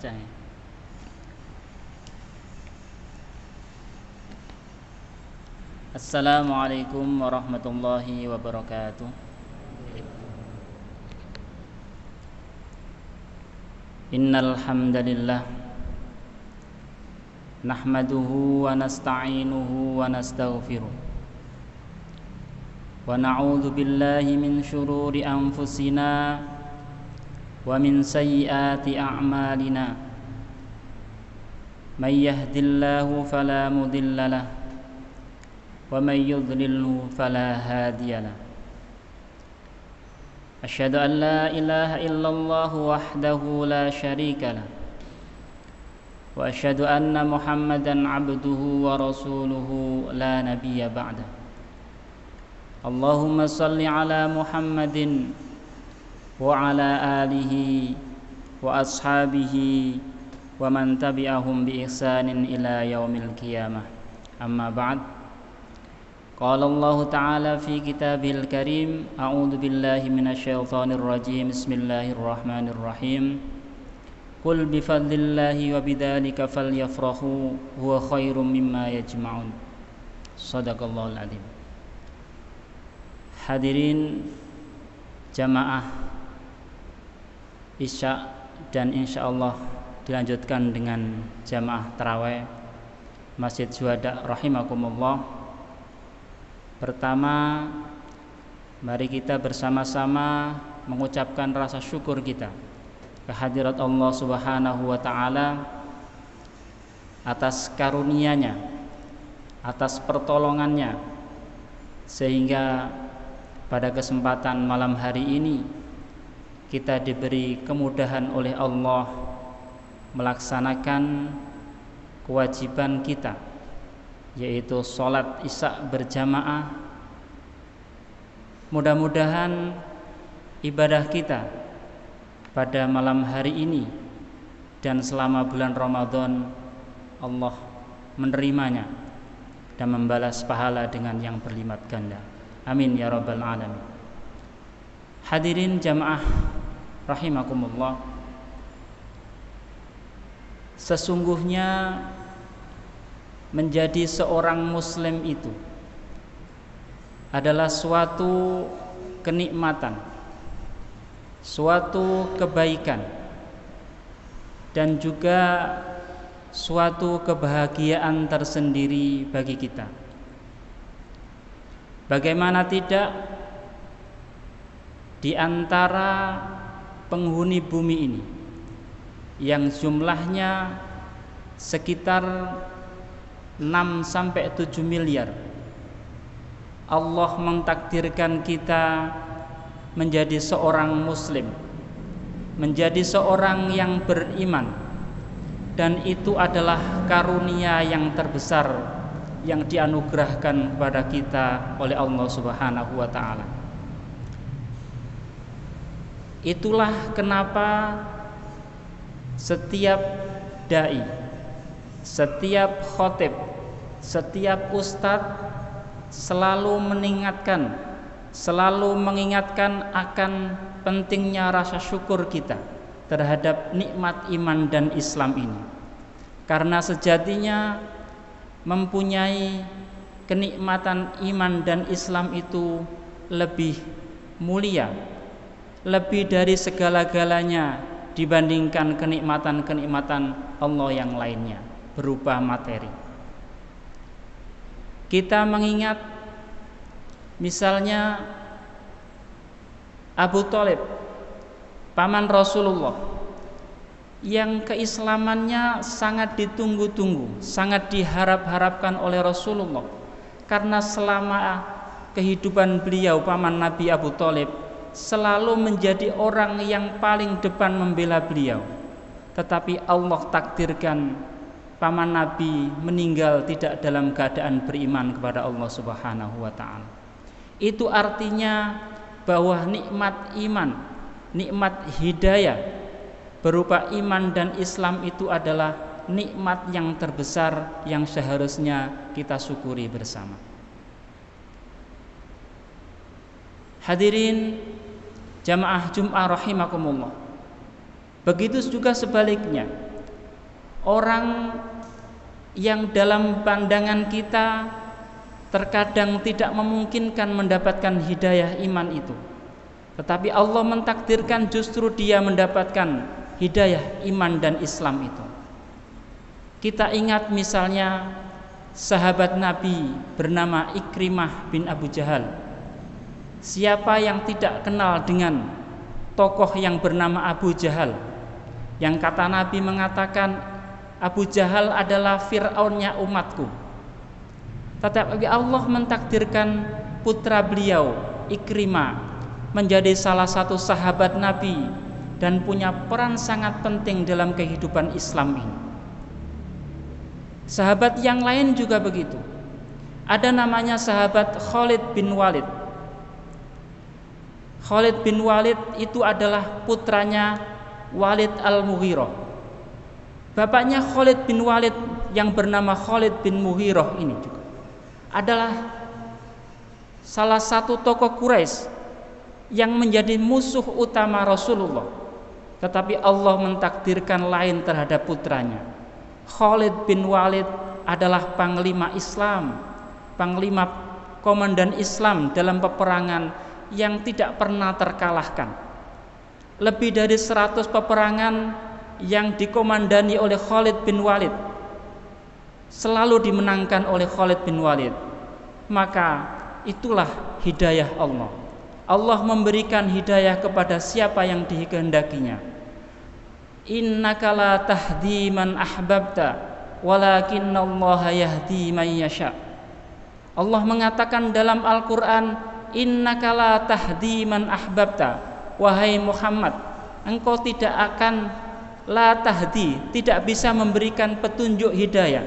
baca ya. Assalamualaikum warahmatullahi wabarakatuh. Innal hamdalillah nahmaduhu wa nasta'inuhu wa nastaghfiruh wa na'udzu billahi min syururi anfusina wa min sayyiati a'malina. May yahdihillahu fala mudilla lahu wa may yudlilhu fala hadiya lahu. Asyhadu an la ilaha illallah wahdahu la syarika lah wa asyhadu anna Muhammadan abduhu wa rasuluhu la nabiyya ba'da. Allahumma salli ala Muhammadin wa ala alihi wa ashabihi wa man tabi'ahum bi ihsanin ila yaumil qiyamah. Amma ba'd. Qala Allah Ta'ala fi Kitabihil Karim, a'udzu billahi minasyaitonir rajim. Bismillahirrahmanirrahim. Qul bi fadlillahi wa bidzalika falyafrahu huwa khairum mimma yajma'un. Shadaqallahul adzim. Hadirin jamaah Isya dan insyaallah dilanjutkan dengan jamaah tarawih Masjid Syuhada rahimakumullah. Pertama, mari kita bersama-sama mengucapkan rasa syukur kita kehadirat Allah Subhanahu wa Ta'ala atas karunia-Nya, atas pertolongannya, sehingga pada kesempatan malam hari ini kita diberi kemudahan oleh Allah melaksanakan kewajiban kita, yaitu sholat isya berjamaah. Mudah-mudahan ibadah kita pada malam hari ini dan selama bulan Ramadan Allah menerimanya dan membalas pahala dengan yang berlipat ganda. Amin ya rabbal alamin. Hadirin jamaah rahimakumullah, sesungguhnya menjadi seorang muslim itu adalah suatu kenikmatan, suatu kebaikan, dan juga suatu kebahagiaan tersendiri bagi kita. Bagaimana tidak, di antara penghuni bumi ini yang jumlahnya sekitar 6-7 miliar, Allah mentakdirkan kita menjadi seorang muslim, menjadi seorang yang beriman, dan itu adalah karunia yang terbesar yang dianugerahkan kepada kita oleh Allah Subhanahu wa Ta'ala. Itulah kenapa setiap dai, setiap khotib, setiap ustadz selalu mengingatkan akan pentingnya rasa syukur kita terhadap nikmat iman dan Islam ini. Karena sejatinya mempunyai kenikmatan iman dan Islam itu lebih mulia, lebih dari segala-galanya dibandingkan kenikmatan-kenikmatan Allah yang lainnya berupa materi. Kita mengingat misalnya Abu Thalib, paman Rasulullah, yang keislamannya sangat ditunggu-tunggu, sangat diharap-harapkan oleh Rasulullah, karena selama kehidupan beliau, paman Nabi Abu Thalib selalu menjadi orang yang paling depan membela beliau. Tetapi Allah takdirkan paman Nabi meninggal tidak dalam keadaan beriman kepada Allah Subhanahu wa Ta'ala. Itu artinya bahwa nikmat iman, nikmat hidayah berupa iman dan Islam itu adalah nikmat yang terbesar yang seharusnya kita syukuri bersama. Hadirin jamaah Jum'ah rahimakumullah, begitu juga sebaliknya, orang yang dalam pandangan kita terkadang tidak memungkinkan mendapatkan hidayah iman itu, tetapi Allah mentakdirkan justru dia mendapatkan hidayah iman dan Islam itu. Kita ingat misalnya sahabat Nabi bernama Ikrimah bin Abu Jahal. Siapa yang tidak kenal dengan tokoh yang bernama Abu Jahal, yang kata Nabi mengatakan Abu Jahal adalah Fir'aunnya umatku. Tetapi Allah mentakdirkan putra beliau Ikrimah menjadi salah satu sahabat Nabi dan punya peran sangat penting dalam kehidupan Islam ini. Sahabat yang lain juga begitu. Ada namanya sahabat Khalid bin Walid. Khalid bin Walid itu adalah putranya Walid al-Mughirah. Bapaknya Khalid bin Walid yang bernama Khalid bin Mughirah ini juga adalah salah satu tokoh Quraisy yang menjadi musuh utama Rasulullah. Tetapi Allah mentakdirkan lain terhadap putranya. Khalid bin Walid adalah panglima Islam, panglima komandan Islam dalam peperangan yang tidak pernah terkalahkan. Lebih dari 100 peperangan yang dikomandani oleh Khalid bin Walid selalu dimenangkan oleh Khalid bin Walid. Maka itulah hidayah Allah. Allah memberikan hidayah kepada siapa yang dikehendakinya. Innaka la tahdi man ahbabta walakinnallaha yahdi man yasha. Allah mengatakan dalam Al-Qur'an, innaka la tahdi man ahbabta, wahai Muhammad, engkau tidak akan la tahdi, tidak bisa memberikan petunjuk hidayah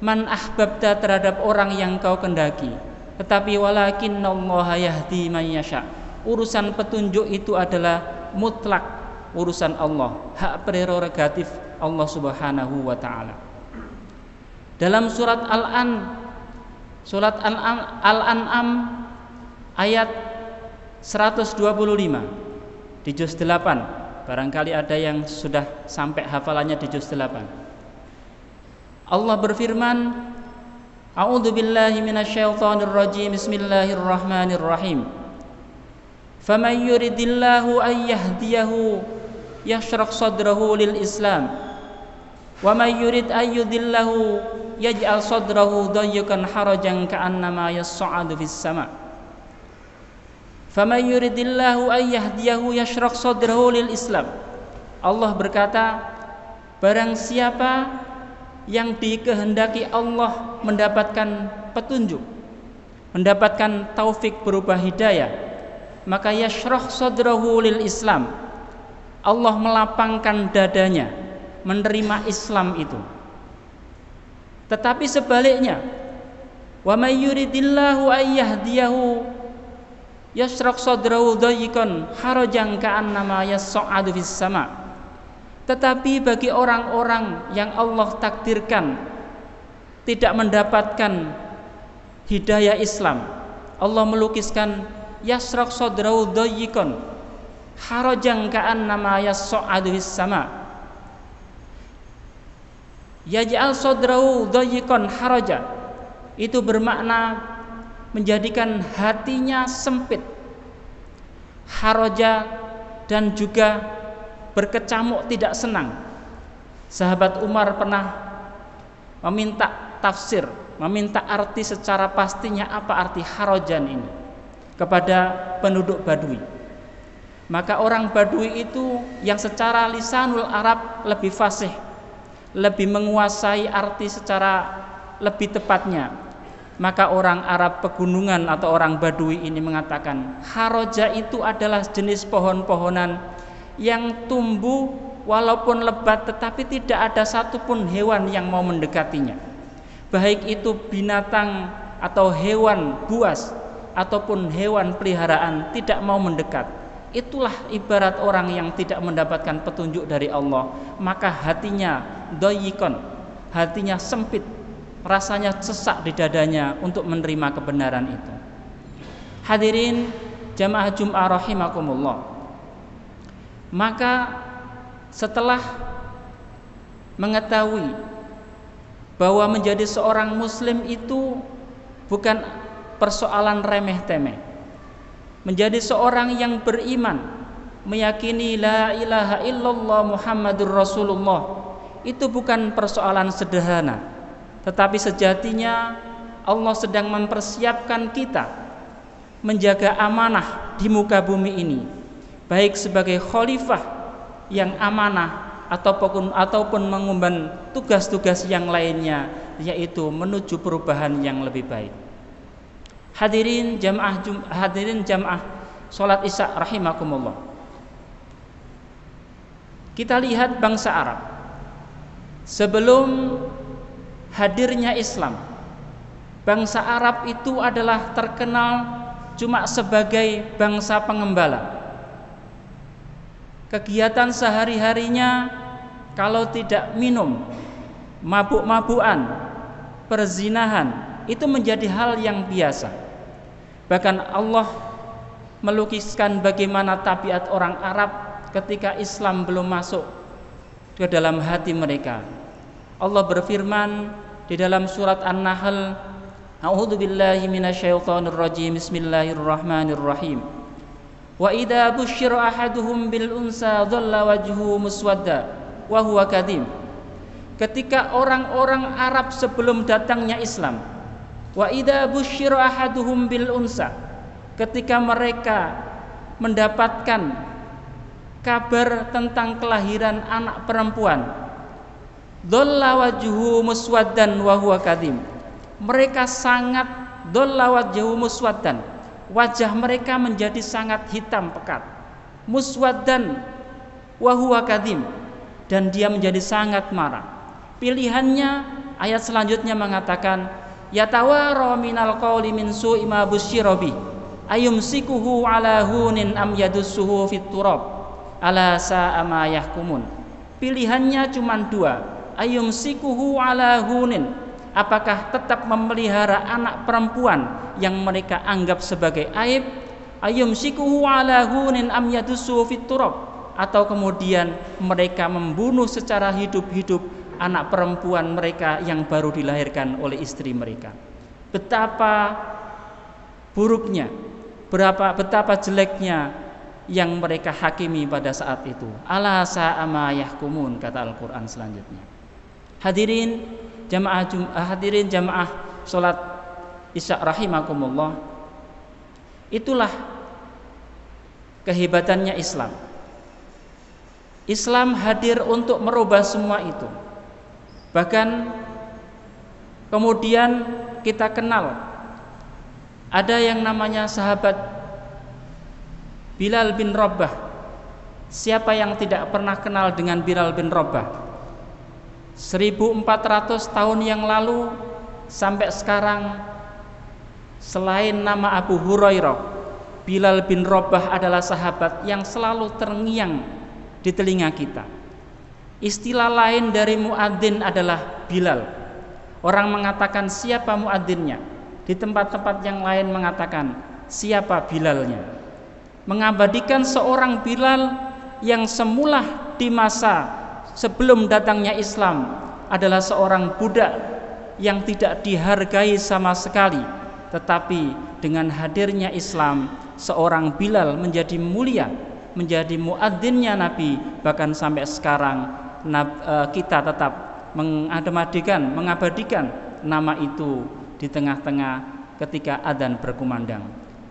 man ahbabta terhadap orang yang kau kendaki, tetapi walakinnallaha yahdi man yasha. Urusan petunjuk itu adalah mutlak urusan Allah, hak prerogatif Allah Subhanahu wa taala. Dalam surat Al-An'am ayat 125 di juz 8. Barangkali ada yang sudah sampai hafalannya di juz 8. Allah berfirman, A'udzu billahi minasyaitonir rajim. Bismillahirrahmanirrahim. Faman yuridillahu ay yahdiyahu yashrah sadrahu lil Islam. Wa may yurid ay yudillahu yaj'al sadrahu dayyqan harajan ka'annama yas'adu fis sama'. Faman yuridillahu ay yahdiyahu yashrah sadrahu lil Islam. Allah berkata, barang siapa yang dikehendaki Allah mendapatkan petunjuk, mendapatkan taufik berupa hidayah, maka yashrah sadrahu lil Islam. Allah melapangkan dadanya menerima Islam itu. Tetapi sebaliknya, wa may yuridillahu ay yahdiyahu yashrah sadrahu dayyqan harajan ka'annama yas'adu fis sama'. Tetapi bagi orang-orang yang Allah takdirkan tidak mendapatkan hidayah Islam, Allah melukiskan yashrah sadrahu dayyqan harajan ka'annama yas'adu fis sama'. Yaj'al sadrahu dayyqan haraja itu bermakna menjadikan hatinya sempit, haraja, dan juga berkecamuk tidak senang. Sahabat Umar pernah meminta tafsir, meminta arti secara pastinya apa arti harajan ini kepada penduduk Badui. Maka orang Badui itu yang secara lisanul Arab lebih fasih, lebih menguasai arti secara lebih tepatnya. Maka orang Arab pegunungan atau orang Badui ini mengatakan haraja itu adalah jenis pohon-pohonan yang tumbuh walaupun lebat, tetapi tidak ada satupun hewan yang mau mendekatinya, baik itu binatang atau hewan buas ataupun hewan peliharaan tidak mau mendekat. Itulah ibarat orang yang tidak mendapatkan petunjuk dari Allah, maka hatinya doyikon, hatinya sempit, rasanya sesak di dadanya untuk menerima kebenaran itu. Hadirin jamaah Jum'ah rahimakumullah. Maka setelah mengetahui bahwa menjadi seorang muslim itu bukan persoalan remeh-temeh. Menjadi seorang yang beriman, meyakini la ilaha illallah Muhammadur Rasulullah, itu bukan persoalan sederhana, tetapi sejatinya Allah sedang mempersiapkan kita menjaga amanah di muka bumi ini, baik sebagai khalifah yang amanah ataupun mengemban tugas-tugas yang lainnya, yaitu menuju perubahan yang lebih baik. Hadirin jamaah salat Isya rahimakumullah. Kita lihat bangsa Arab sebelum hadirnya Islam. Bangsa Arab itu adalah terkenal cuma sebagai bangsa pengembala. Kegiatan sehari-harinya kalau tidak minum, mabuk-mabukan, perzinahan, itu menjadi hal yang biasa. Bahkan Allah melukiskan bagaimana tabiat orang Arab ketika Islam belum masuk ke dalam hati mereka. Allah berfirman di dalam surat An-Nahl, A'udzubillahi minasyaitonirrajim, Bismillahirrahmanirrahim. Wa idza busyira ahaduhum bil unsa dhalla wajhuhu muswadda wa huwa kadhim. Ketika orang-orang Arab sebelum datangnya Islam, wa idza busyira ahaduhum bil unsa, ketika mereka mendapatkan kabar tentang kelahiran anak perempuan, dhalla wajhuhu muswaddan wa huwa kadhim. Mereka sangat dhalla wajhuhu muswaddan, wajah mereka menjadi sangat hitam pekat, muswaddan wa huwa kadhim, dan dia menjadi sangat marah. Pilihannya ayat selanjutnya mengatakan, yatawara minal qawli min su'i ma busyira bi ayumsikuhu ala hunin am yadussuhu fit turab ala sa'a ma yahkumun. Pilihannya cuma dua, ayumsikuhu ala hunin, apakah tetap memelihara anak perempuan yang mereka anggap sebagai aib, ayumsikuhu ala hunin am yadussuhu fit turab, atau kemudian mereka membunuh secara hidup-hidup anak perempuan mereka yang baru dilahirkan oleh istri mereka. Betapa buruknya, betapa jeleknya yang mereka hakimi pada saat itu. Ala sa'a ma yahkumun, kata Al-Quran selanjutnya. Hadirin jamaah salat Isya rahimakumullah. Itulah kehebatannya Islam. Islam hadir untuk merubah semua itu. Bahkan kemudian kita kenal ada yang namanya sahabat Bilal bin Rabah. Siapa yang tidak pernah kenal dengan Bilal bin Rabah? 1400 tahun yang lalu sampai sekarang, selain nama Abu Hurairah, Bilal bin Rabah adalah sahabat yang selalu terngiang di telinga kita. Istilah lain dari muadzin adalah Bilal. Orang mengatakan siapa muadzinnya, di tempat-tempat yang lain mengatakan siapa Bilalnya. Mengabadikan seorang Bilal yang semula di masa sebelum datangnya Islam adalah seorang budak yang tidak dihargai sama sekali, tetapi dengan hadirnya Islam, seorang Bilal menjadi mulia, menjadi muadzinnya Nabi. Bahkan sampai sekarang kita tetap mengabadikan nama itu di tengah-tengah ketika adzan berkumandang.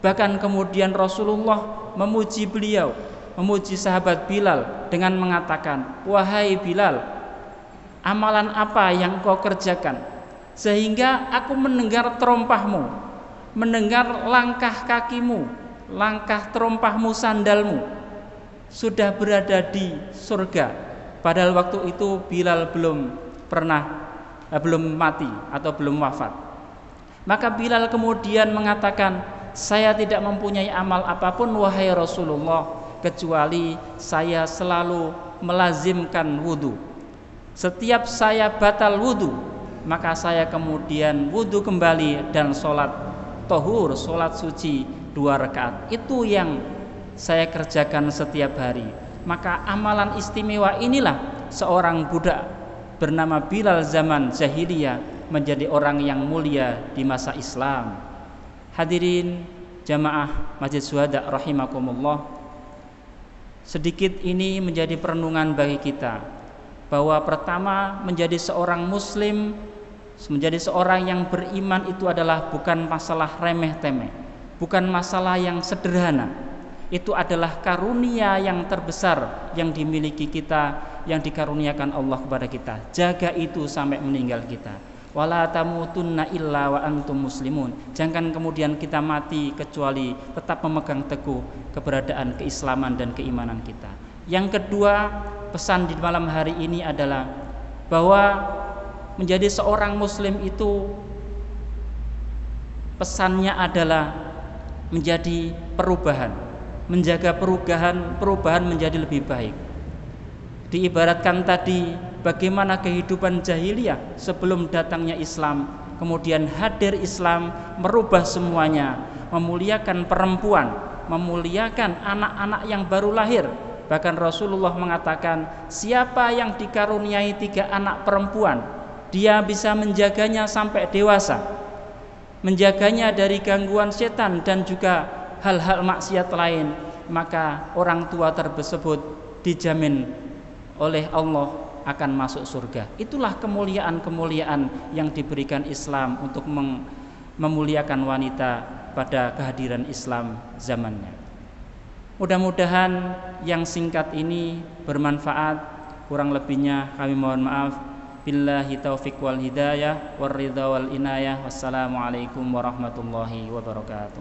Bahkan kemudian Rasulullah memuji beliau, memuji sahabat Bilal dengan mengatakan, wahai Bilal, amalan apa yang kau kerjakan sehingga aku mendengar terompahmu, mendengar langkah kakimu, langkah terompahmu, sandalmu sudah berada di surga. Padahal waktu itu Bilal belum mati atau belum wafat. Maka Bilal kemudian mengatakan, saya tidak mempunyai amal apapun wahai Rasulullah, kecuali saya selalu melazimkan wudu. Setiap saya batal wudu, maka saya kemudian wudu kembali dan sholat tohur, sholat suci 2 rakaat. Itu yang saya kerjakan setiap hari. Maka amalan istimewa inilah seorang budak bernama Bilal zaman jahiliyah menjadi orang yang mulia di masa Islam. Hadirin jamaah Masjid Syuhada rahimakumullah, sedikit ini menjadi perenungan bagi kita bahwa pertama, menjadi seorang muslim, menjadi seorang yang beriman itu adalah bukan masalah remeh-temeh, bukan masalah yang sederhana. Itu adalah karunia yang terbesar yang dimiliki kita, yang dikaruniakan Allah kepada kita. Jaga itu sampai meninggal kita. Wala tamutunna illa wa antum muslimun. Jangan kemudian kita mati kecuali tetap memegang teguh keberadaan keislaman dan keimanan kita. Yang kedua, pesan di malam hari ini adalah bahwa menjadi seorang muslim itu pesannya adalah menjadi perubahan, menjaga perubahan menjadi lebih baik. Diibaratkan tadi bagaimana kehidupan jahiliyah sebelum datangnya Islam, kemudian hadir Islam merubah semuanya, memuliakan perempuan, memuliakan anak-anak yang baru lahir. Bahkan Rasulullah mengatakan, siapa yang dikaruniai 3 anak perempuan, dia bisa menjaganya sampai dewasa, menjaganya dari gangguan setan dan juga hal-hal maksiat lain, maka orang tua tersebut dijamin oleh Allah akan masuk surga. Itulah kemuliaan-kemuliaan yang diberikan Islam untuk memuliakan wanita pada kehadiran Islam zamannya. Mudah-mudahan yang singkat ini bermanfaat. Kurang lebihnya kami mohon maaf. Billahi taufiq wal hidayah war ridha wal inayah. Wassalamualaikum warahmatullahi wabarakatuh.